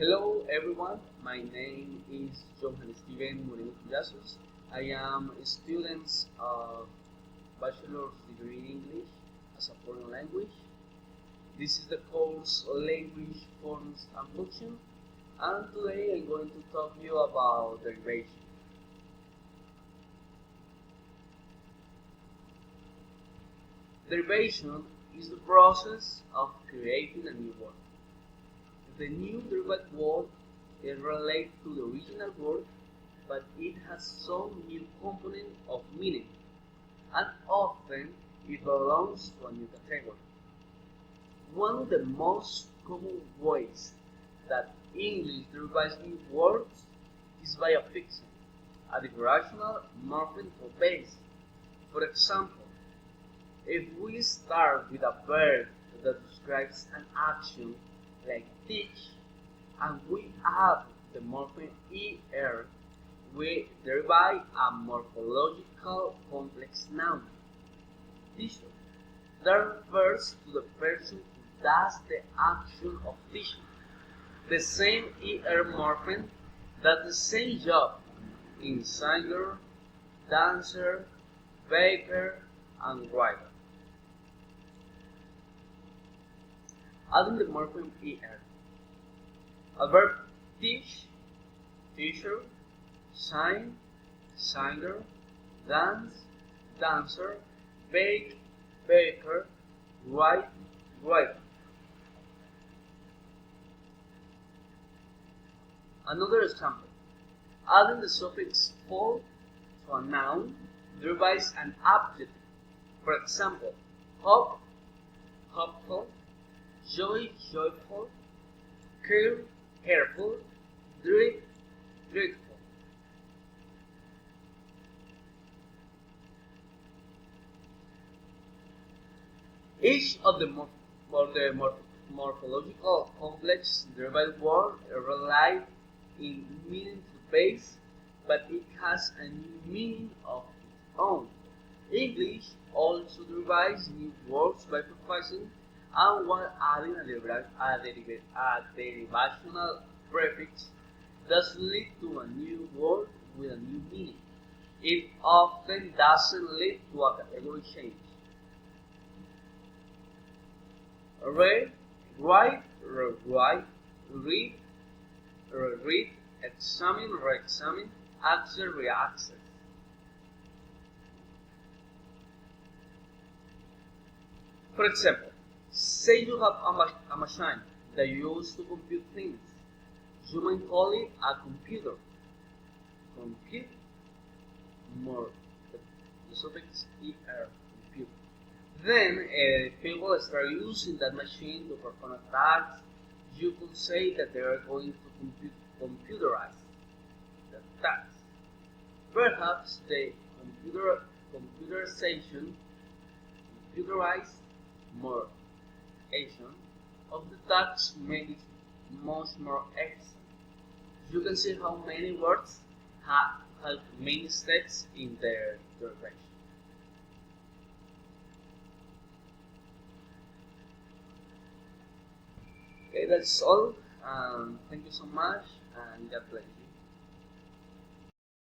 Hello everyone, my name is Johan Steven Moreno Cuyasos. I am a student of bachelor's degree in English as a foreign language. This is the course Language Forms and Function, and today I'm going to talk to you about derivation. Derivation is the process of creating a new word. The new derived word is related to the original word, but it has some new component of meaning, and often it belongs to a new category. One of the most common ways that English derives new words is by affixing a rational morpheme for base. For example, if we start with a verb that describes an action like teach, and we add the morpheme er, we derive a morphological complex noun, teacher, that refers to the person who does the action of teaching. The same er morpheme does the same job in singer, dancer, baker, and writer. Adding the morpheme er, a verb teach, teacher, sing, singer, dance, dancer, bake, baker, write, writer. Another example, adding the suffix "ful" to a noun derives an adjective. For example, hope, hopeful, joy, joyful, care, careful, dread, dreadful. Each of the morphological complex derived word relies in meaning to the base, but it has a new meaning of its own. English also derives new words by prefixing and while adding a derivational prefix does lead to a new word with a new meaning. It often doesn't lead to a category change. Read, write, rewrite, read, reread, examine, re-examine, access, re-access. For example, say you have a machine that you use to compute things. You might call it a computer. Compute, more the suffix er, compute. Then people start using that machine to perform a task. You could say that they are going to computerize the task. Perhaps the computerized more of the task made it much more excellent. You can see how many words have many steps in their derivation. Okay, that's all. Thank you so much, and God bless you.